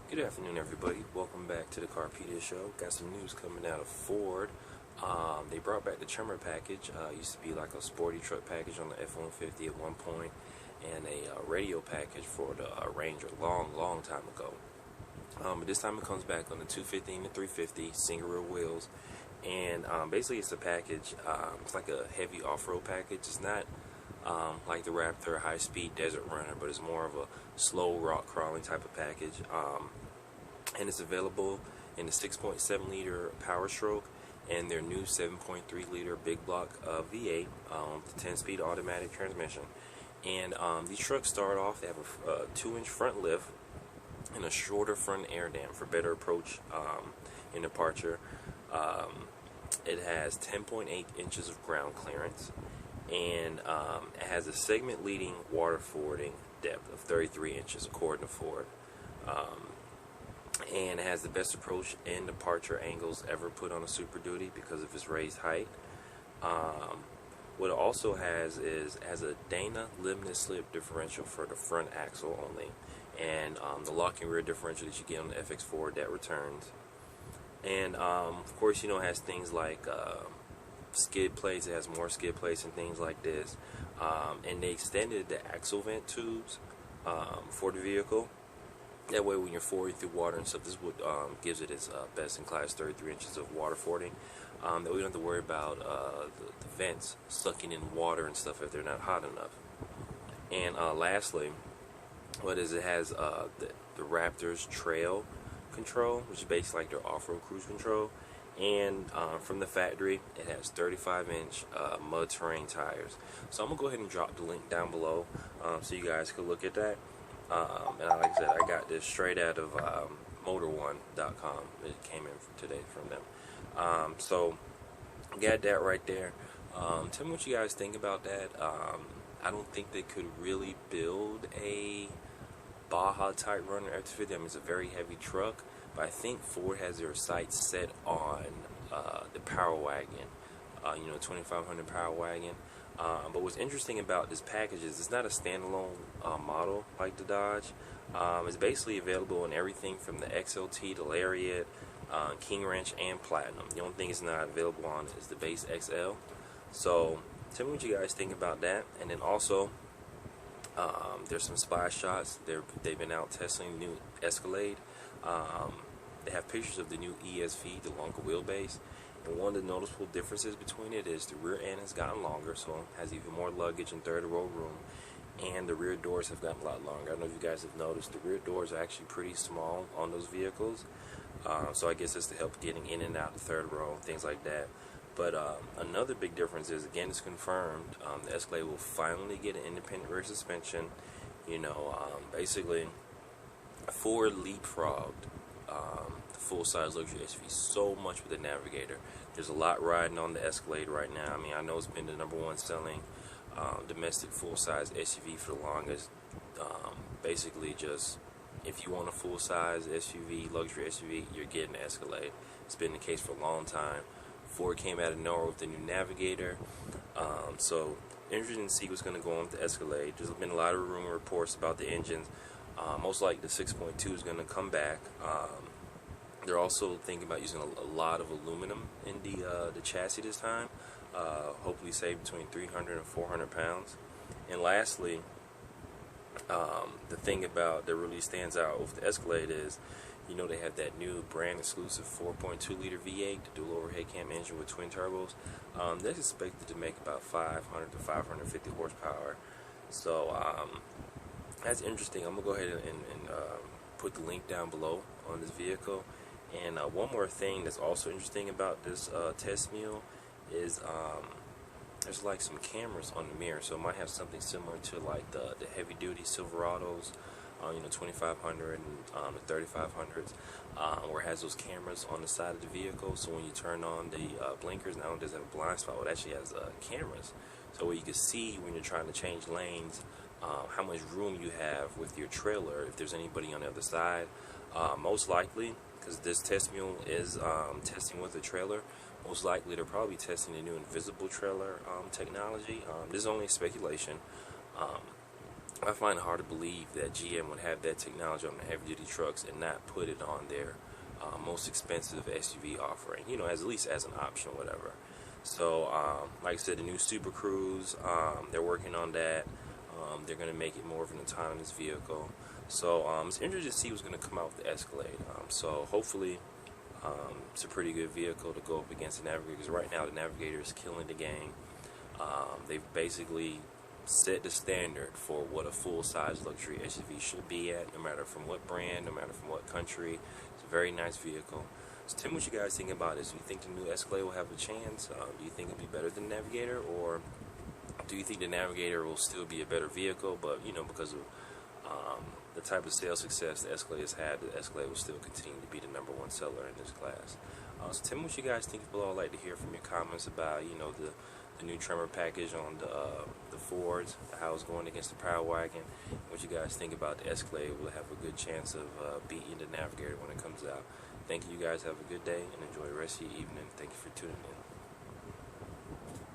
Good afternoon, everybody. Welcome back to the Carpedia Show. Got some news coming out of Ford. They brought back the Tremor package. Used to be like a sporty truck package on the F-150 at one point, and a radio package for the Ranger long time ago. But this time it comes back on the 250 and the 350, single rear wheels, and basically it's a package. It's like a heavy off-road package. It's not like the Raptor high-speed desert runner, but it's more of a slow rock crawling type of package. And it's available in the 6.7 liter powerstroke and their new 7.3 liter big block V8, the 10-speed automatic transmission. And these trucks start off, they have a 2-inch front lift and a shorter front air dam for better approach in departure. It has 10.8 inches of ground clearance, and it has a segment leading water fording depth of 33 inches according to Ford. And it has the best approach and departure angles ever put on a Super Duty because of its raised height. What it also has a Dana limited slip differential for the front axle only, and the locking rear differential that you get on the FX4 that returns. And of course, it has things like skid plates. It has more skid plates and things like this. And they extended the axle vent tubes for the vehicle. That way, when you're fording through water and stuff, this is what gives it its best-in-class 33 inches of water fording. That we don't have to worry about the vents sucking in water and stuff if they're not hot enough. And lastly, it has the Raptor's trail control, which is basically like their off-road cruise control. And from the factory, it has 35-inch mud terrain tires. So I'm gonna go ahead and drop the link down below so you guys can look at that. And like I said, I got this straight out of motor1.com. It came in today from them. So got that right there. Tell me what you guys think about that. I don't think they could really build a Baja type runner F250. I mean, it's a very heavy truck, but I think Ford has their sights set on the powerwagon, 2500 powerwagon. But what's interesting about this package is it's not a standalone model like the Dodge. It's basically available in everything from the XLT to Lariat, King, Ranch, and Platinum. The only thing it's not available on is the base XL. So tell me what you guys think about that. And then also, there's some Spied shots. They've been out testing the new Escalade. They have pictures of the new ESV, the longer wheelbase. And one of the noticeable differences between it is the rear end has gotten longer, so it has even more luggage and third row room. And the rear doors have gotten a lot longer. I don't know if you guys have noticed, the rear doors are actually pretty small on those vehicles. So I guess it's to help getting in and out the third row, things like that. But another big difference is, again, it's confirmed, the Escalade will finally get an independent rear suspension. Basically, Ford leapfrogged the full-size luxury SUV so much with the Navigator. There's a lot riding on the Escalade right now. I mean, I know it's been the #1 selling domestic full-size SUV for the longest. Basically, just if you want a full-size SUV, luxury SUV, you're getting the Escalade. It's been the case for a long time. Ford came out of nowhere with the new Navigator. So interesting to see what's going to go on with the Escalade. There's been a lot of rumor reports about the engines. Most likely the 6.2 is going to come back. They're also thinking about using a lot of aluminum in the chassis this time. Hopefully save between 300 and 400 pounds. And lastly, the thing about that really stands out with the Escalade is, they have that new brand exclusive 4.2 liter V8, the dual overhead cam engine with twin turbos. That's expected to make about 500 to 550 horsepower. So that's interesting. I'm gonna go ahead and put the link down below on this vehicle. And one more thing that's also interesting about this test mule is there's like some cameras on the mirror, so it might have something similar to like the heavy duty Silverados, 2500 and the 3500s, where it has those cameras on the side of the vehicle. So when you turn on the blinkers, now it doesn't have a blind spot, it actually has cameras, so where you can see when you're trying to change lanes how much room you have with your trailer, if there's anybody on the other side. Most likely, because this test mule is testing with a trailer, most likely they're probably testing the new invisible trailer technology. This is only speculation. I find it hard to believe that GM would have that technology on the heavy-duty trucks and not put it on their most expensive SUV offering, you know, as at least as an option, whatever. So, like I said, the new Super Cruise, they're working on that. They're going to make it more of an autonomous vehicle. So, it's interesting to see what's going to come out with the Escalade. So, hopefully, it's a pretty good vehicle to go up against the Navigator, because right now the Navigator is killing the game. They've basically set the standard for what a full-size luxury SUV should be at, no matter from what brand, no matter from what country. It's a very nice vehicle. So tell me what you guys think about this. Do you think the new Escalade will have a chance? Do you think it'll be better than the Navigator, or do you think the Navigator will still be a better vehicle, but you know, because of the type of sales success the Escalade has had, the Escalade will still continue to be the #1 seller in this class? So tell me what you guys think below. I'd like to hear from your comments about, you know, the new Tremor package on the Fords, how it's going against the powerwagon. What you guys think about the Escalade? Will it have a good chance of beating the Navigator when it comes out? Thank you. You guys have a good day and enjoy the rest of your evening. Thank you for tuning in.